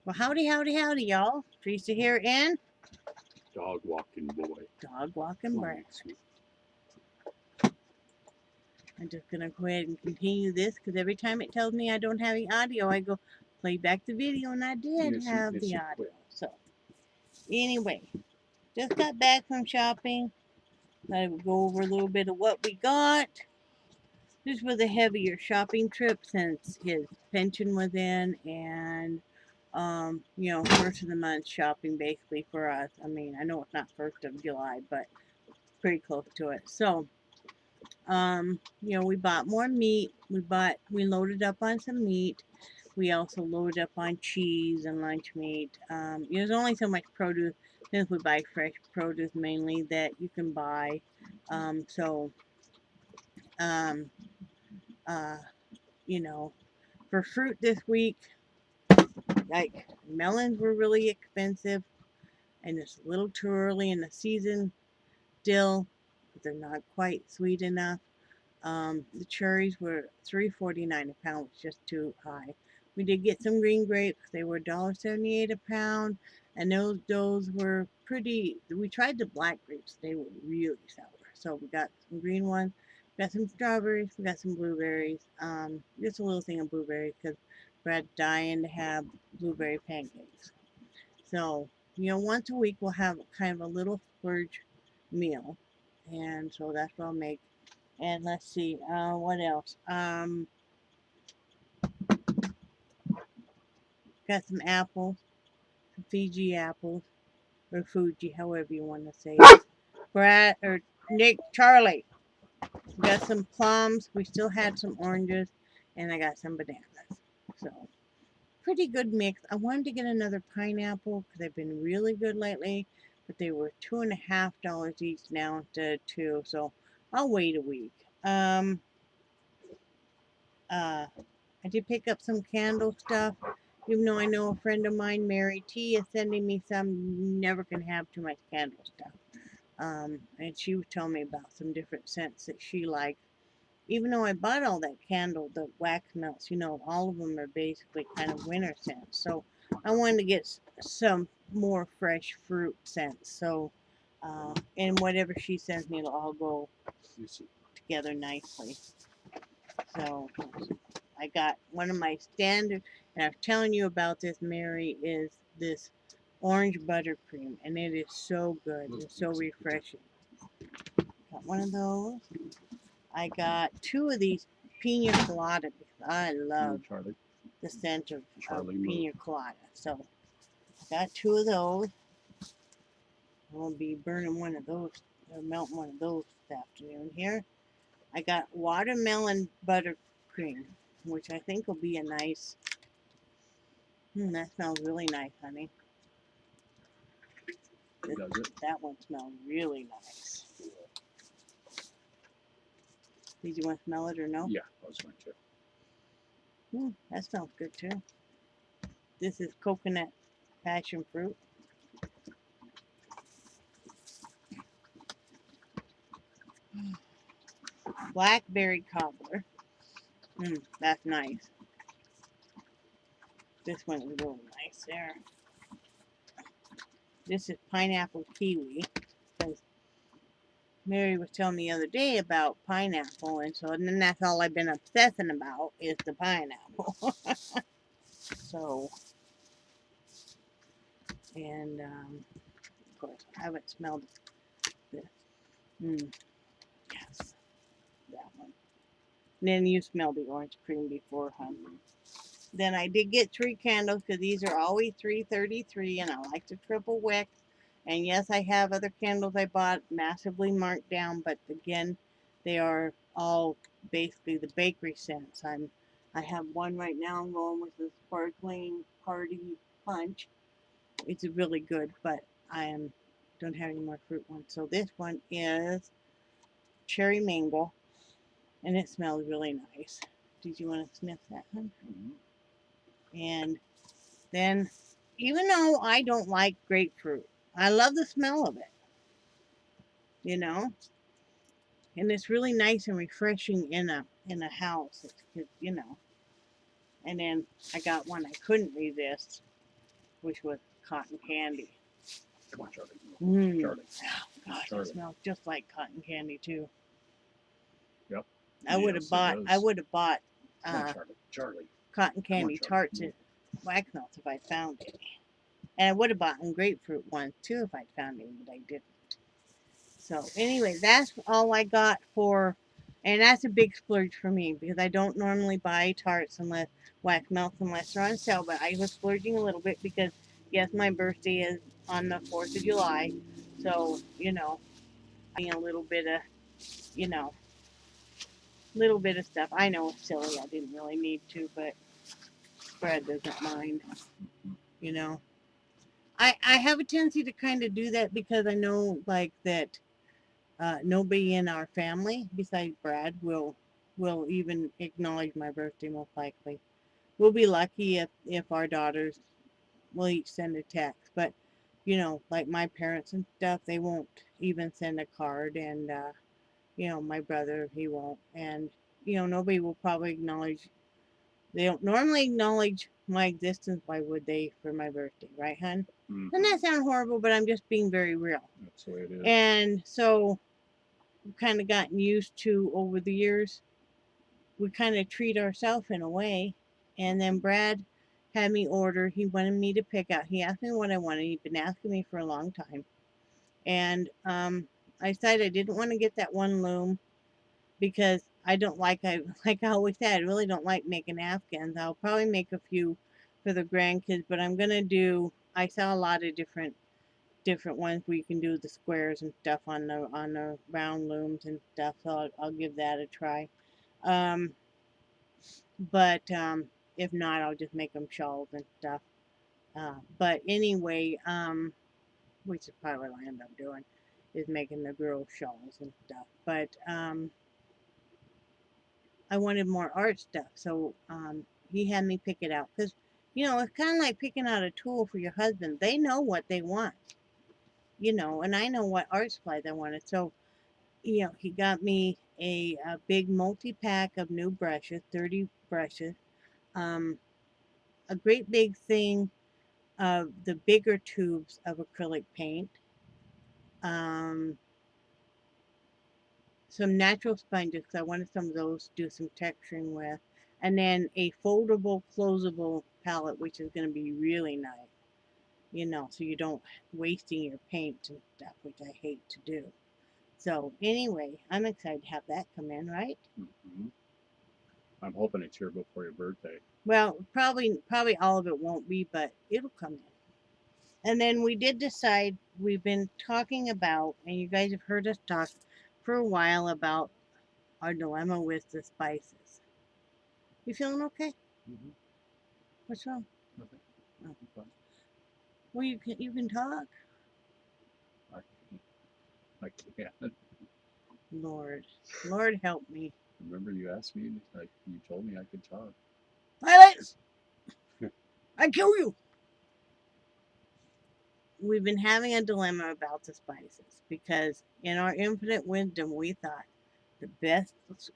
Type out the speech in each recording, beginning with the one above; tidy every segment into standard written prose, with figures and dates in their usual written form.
Well, howdy, howdy, howdy, y'all. Teresa here in Dog walking boy. Dog Walking Brad. I'm just going to go ahead and continue this because every time it tells me I don't have the audio, I go play back the video, and I did have the audio. So, anyway, just got back from shopping. I would go over a little bit of what we got. This was a heavier shopping trip since his pension was in, and you know, first of the month shopping basically for us. I mean, I know it's not 1st of July, but pretty close to it. So, you know, we bought more meat. We loaded up on some meat. We also loaded up on cheese and lunch meat. There's only so much produce, since we buy fresh produce mainly, that you can buy. So, um, uh, you know, for fruit this week, like melons were really expensive, and it's a little too early in the season still. They're not quite sweet enough. The cherries were $3.49 a pound, which is just too high. We did get some green grapes. They were $1.78 a pound, and those were pretty. We tried the black grapes. They were really sour. So we got some green ones. We got some strawberries. We got some blueberries. Just a little thing of blueberries because Brad's dying to have blueberry pancakes. So, you know, once a week we'll have kind of a little splurge meal, and so that's what I'll make. And let's see, what else? Got some apples, some Fiji apples, or Fuji, however you want to say it. Brad, or Nick, Charlie. Got some plums. We still had some oranges, and I got some bananas. So, pretty good mix. I wanted to get another pineapple because they've been really good lately, but they were $2.50 each now instead of two. So, I'll wait a week. I did pick up some candle stuff, even though I know a friend of mine, Mary T, is sending me some. Never can have too much candle stuff. And she was telling me about some different scents that she liked. Even though I bought all that candle, the wax melts, you know, all of them are basically kind of winter scents. So I wanted to get some more fresh fruit scents. So, and whatever she sends me, it'll all go together nicely. So I got one of my standard, and I was telling you about this, Mary, is this orange buttercream, and it is so good. It's so refreshing. Got one of those. I got two of these pina colada because I love the scent of pina colada. So I got two of those. I'll be burning one of those, or melting one of those this afternoon here. I got watermelon buttercream, which I think will be a nice. That smells really nice, honey. That one smells really nice. Did you want to smell it or no? Yeah, I was going to. That smells good too. This is coconut passion fruit. Blackberry cobbler. That's nice. This one is really nice there. This is pineapple kiwi. Because Mary was telling me the other day about pineapple, and then that's all I've been obsessing about is the pineapple. So, and of course, I haven't smelled this. Yes, that one. And then you smelled the orange cream before, huh? Then I did get 3 candles because these are always $3.33, and I like the triple wick. And yes, I have other candles I bought massively marked down, but again, they are all basically the bakery scents. I have one right now. I'm going with the sparkling party punch. It's really good, but don't have any more fruit ones. So this one is cherry mango, and it smells really nice. Did you want to sniff that one? And then, even though I don't like grapefruit, I love the smell of it, you know, and it's really nice and refreshing in a house. It's, you know. And then I got one I couldn't resist. which was cotton candy. Come on, Charlie. Mm. Charlie. Oh, gosh, Charlie. it smells just like cotton candy too. Yep. I would Yes, have bought. it I does. would have bought Come on, Charlie. Charlie. cotton Come on, candy Charlie. tarts at Wax Melts if I found any. And I would have bought grapefruit ones too if I'd found any, but I didn't. So anyway, that's all I got for, and that's a big splurge for me because I don't normally buy tarts unless Wax Melts unless they're on sale. But I was splurging a little bit because yes, my birthday is on the 4th of July, so you know, I mean a little bit of, you know, little bit of stuff. I know it's silly. I didn't really need to, but Brad doesn't mind. You know, I have a tendency to kind of do that because I know like that nobody in our family besides Brad will even acknowledge my birthday most likely. We'll be lucky if our daughters will each send a text, but you know, like my parents and stuff, they won't even send a card, and you know, my brother he won't, and you know, nobody will probably acknowledge. They don't normally acknowledge my existence. Why would they for my birthday, right, hon? Mm-hmm. Doesn't that sound horrible? But I'm just being very real. That's the way it is. And so kind of gotten used to over the years. We kind of treat ourselves in a way. And then Brad had me order. He wanted me to pick out. He asked me what I wanted. He'd been asking me for a long time. And I decided I didn't want to get that one loom because I don't like like I always said, I really don't like making Afghans. I'll probably make a few for the grandkids, but I'm gonna do. I saw a lot of different ones where you can do the squares and stuff on the round looms and stuff. So I'll give that a try. Um, but if not, I'll just make them shawls and stuff. But anyway, which is probably what I end up doing, is making the girls shawls and stuff. But I wanted more art stuff, so he had me pick it out because you know it's kind of like picking out a tool for your husband. They know what they want, you know, and I know what art supplies I wanted. So you know, he got me a big multi-pack of new brushes, 30 brushes, um, a great big thing of the bigger tubes of acrylic paint, um, some natural sponges because I wanted some of those to do some texturing with, and then a foldable, closable palette, which is going to be really nice, you know, so you don't wasting your paint and stuff, which I hate to do. So anyway, I'm excited to have that come in, right? Mm-hmm. I'm hoping it's here before your birthday. Well, probably all of it won't be, but it'll come in. And then we did decide we've been talking about, and you guys have heard us talk for a while about our dilemma with the spices. You feeling okay? Mm-hmm. What's wrong? Nothing. Oh. I'm fine. Well, you can talk. I can't. Lord help me. Remember you asked me, like you told me I could talk. Silence! I kill you. We've been having a dilemma about the spices because in our infinite wisdom we thought the best,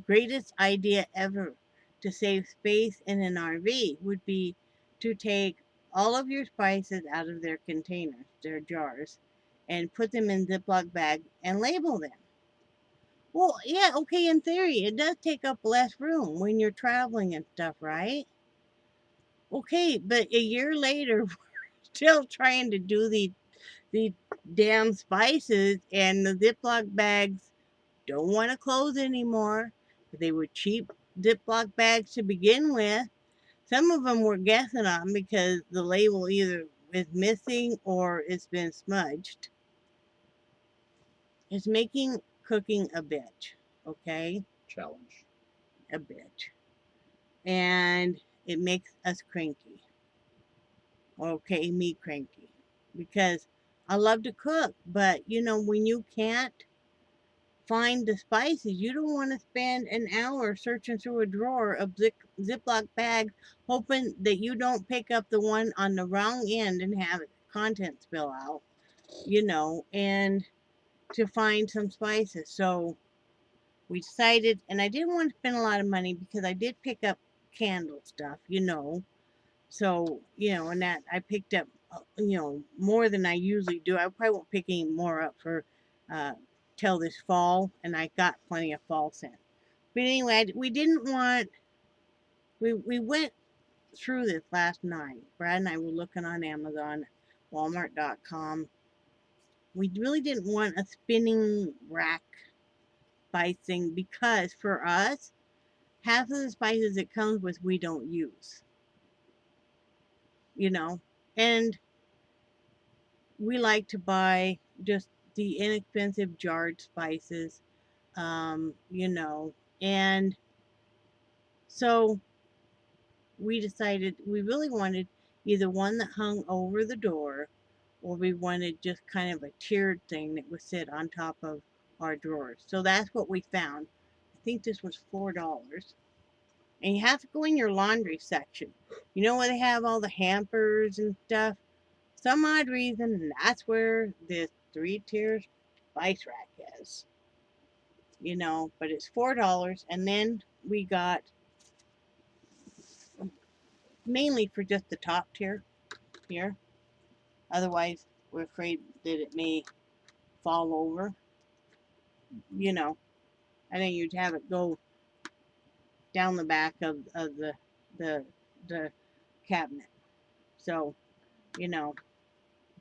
greatest idea ever to save space in an RV would be to take all of your spices out of their containers, their jars, and put them in Ziploc bags and label them. Well, yeah, okay, in theory, it does take up less room when you're traveling and stuff, right? Okay, but a year later, we're still trying to do the damn spices, and the Ziploc bags don't want to close anymore. They were cheap Ziploc bags to begin with. Some of them we're guessing on because the label either is missing or it's been smudged. It's making cooking a bitch, okay? Challenge. A bitch. And it makes us cranky. Okay, me cranky. Because I love to cook, but you know, when you can't find the spices, you don't want to spend an hour searching through a drawer of Ziploc bags, hoping that you don't pick up the one on the wrong end and have content spill out, you know, and to find some spices. So we decided, and I didn't want to spend a lot of money because I did pick up candle stuff, you know, So, and that I picked up, more than I usually do. I probably won't pick any more up for till this fall, and I got plenty of fall scent. But anyway, we didn't want, we went through this last night. Brad and I were looking on Amazon, Walmart.com. We really didn't want a spinning rack spice thing because for us, half of the spices it comes with we don't use, and we like to buy just the inexpensive jarred spices, and so we decided we really wanted either one that hung over the door or we wanted just kind of a tiered thing that would sit on top of our drawers. So that's what we found. I think this was $4. And you have to go in your laundry section. You know where they have all the hampers and stuff? Some odd reason, that's where this 3-tier spice rack is. But it's $4. And then we got, mainly for just the top tier here. Otherwise, we're afraid that it may fall over. I think you'd have it go down the back of the cabinet. So,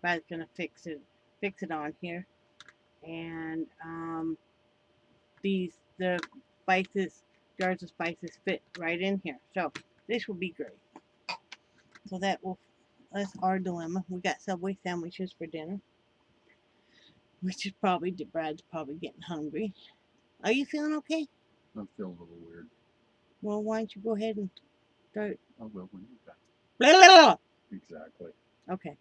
Brad's gonna fix it on here. And the spices, jars of spices fit right in here. So this will be great. So that's our dilemma. We got Subway sandwiches for dinner, which is Brad's probably getting hungry. Are you feeling okay? I'm feeling a little weird. Well, why don't you go ahead and start? I will when you're done. Blah, blah, blah. Exactly. Okay.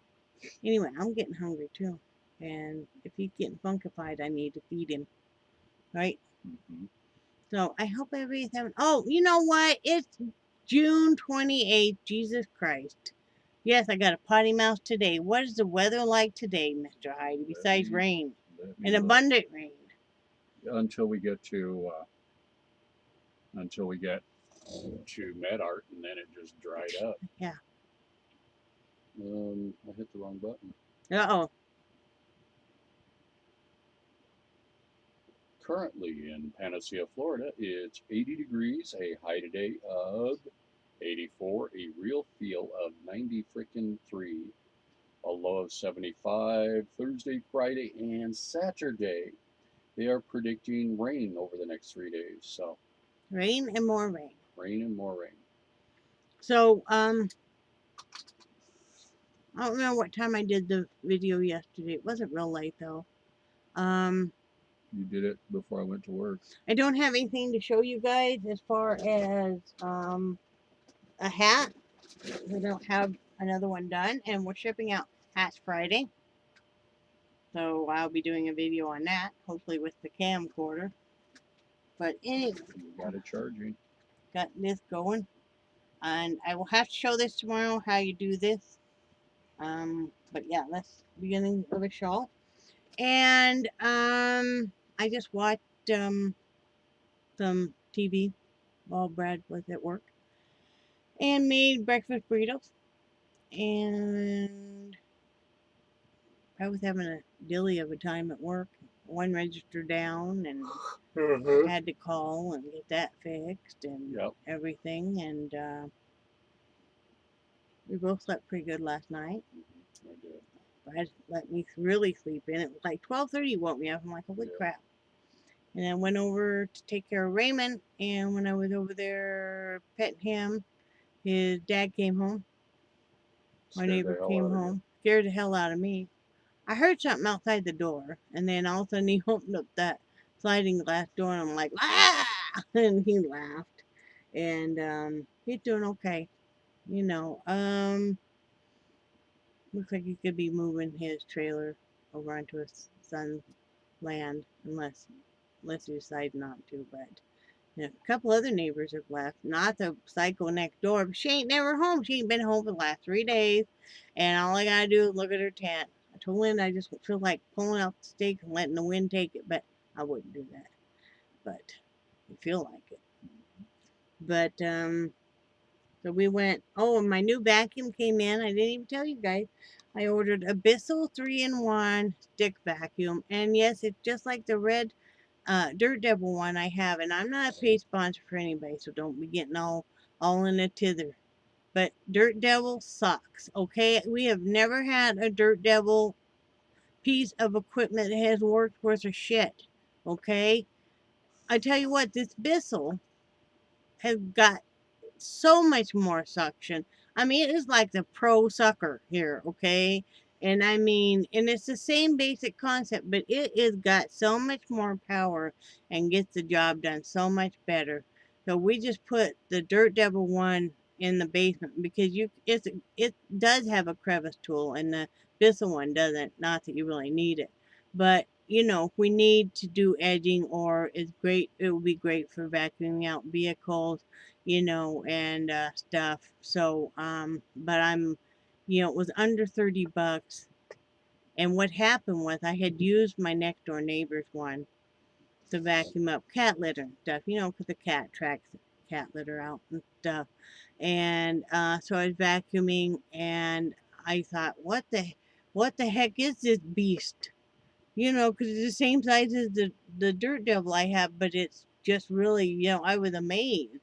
Anyway, I'm getting hungry too. And if he's getting funkified, I need to feed him. Right? Mm-hmm. So I hope everybody's having. Oh, you know what? It's June 28th. Jesus Christ. Yes, I got a potty mouth today. What is the weather like today, Mr. Heide, besides rain? And abundant rain. Until we get to MedArt, and then it just dried up. Yeah. I hit the wrong button. Uh-oh. Currently in Panacea, Florida, it's 80 degrees, a high today of 84, a real feel of 93, a low of 75. Thursday, Friday, and Saturday, they are predicting rain over the next 3 days. So Rain and more rain. rain and more rain. So, I don't remember what time I did the video yesterday. It wasn't real late though. You did it before I went to work. I don't have anything to show you guys as far as a hat. We don't have another one done, and we're shipping out hats Friday. So I'll be doing a video on that, hopefully with the camcorder. But anyway, You got it charging. got this going. And I will have to show this tomorrow, how you do this. But yeah, that's the beginning of a shawl. And I just watched some TV while Brad was at work. And made breakfast burritos. And I was having a dilly of a time at work. One register down and had to call and get that fixed and everything. And we both slept pretty good last night. I did. Brad let me really sleep in. It was like 12:30 woke me up. I'm like, holy crap. And I went over to take care of Raymond. And when I was over there petting him, his dad came home. My neighbor came home. Scared the hell out of me. I heard something outside the door. And then all of a sudden he opened up that sliding glass door. And I'm like, ah! And he laughed. And he's doing okay. Looks like he could be moving his trailer over onto his son's land unless he decides not to. But a couple other neighbors have left. Not the psycho next door, but she ain't never home. She ain't been home for the last 3 days, and all I gotta do is look at her tent. I told Lynn I just feel like pulling out the stake and letting the wind take it, but I wouldn't do that. But I feel like it. But So we went, oh, and my new vacuum came in. I didn't even tell you guys. I ordered a Bissell 3-in-1 stick vacuum. And yes, it's just like the red Dirt Devil one I have. And I'm not a paid sponsor for anybody, so don't be getting all in a tither. But Dirt Devil sucks, okay? We have never had a Dirt Devil piece of equipment that has worked worth of shit, okay? I tell you what, this Bissell has got so much more suction. I mean, it is like the pro sucker here, okay? And I mean, and it's the same basic concept, but it is got so much more power and gets the job done so much better. So we just put the Dirt Devil one in the basement because it does have a crevice tool and the Bissell one doesn't. Not that you really need it, but you know, if we need to do edging or it's great, it will be great for vacuuming out vehicles, you know, and stuff. So, but it was under 30 bucks. And what happened was I had used my next door neighbor's one to vacuum up cat litter and stuff, you know, because the cat tracks cat litter out and stuff. And so I was vacuuming and I thought, what the heck is this beast? You know, because it's the same size as the Dirt Devil I have, but it's just really, I was amazed.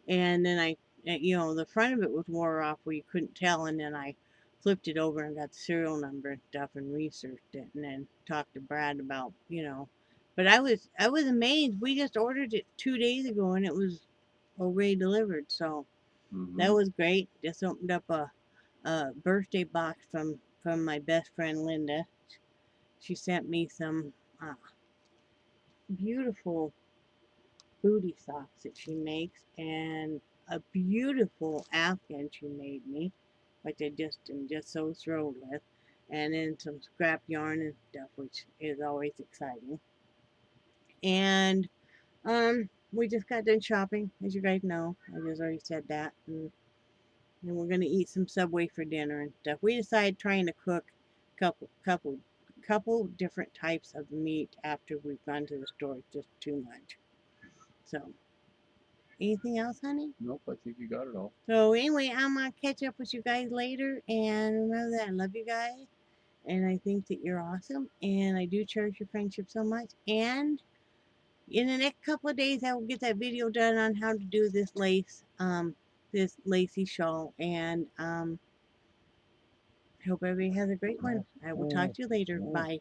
And then the front of it was wore off where you couldn't tell. And then I flipped it over and got the serial number and stuff and researched it and then talked to Brad about, But I was amazed. We just ordered it 2 days ago and it was already delivered. So that was great. Just opened up a birthday box from my best friend Linda. She sent me some beautiful booty socks that she makes and a beautiful afghan she made me, which I just am just so thrilled with, and then some scrap yarn and stuff, which is always exciting. And we just got done shopping, as you guys know. I just already said that, and we're gonna eat some Subway for dinner and stuff. We decided trying to cook couple different types of meat after we've gone to the store. It's just too much. So anything else, honey? Nope, I think you got it all. So anyway, I'm gonna catch up with you guys later, and remember that I love you guys, and I think that you're awesome, and I do cherish your friendship so much. And in the next couple of days, I will get that video done on how to do this lacy shawl, and I hope everybody has a great one. I will talk to you later. Bye.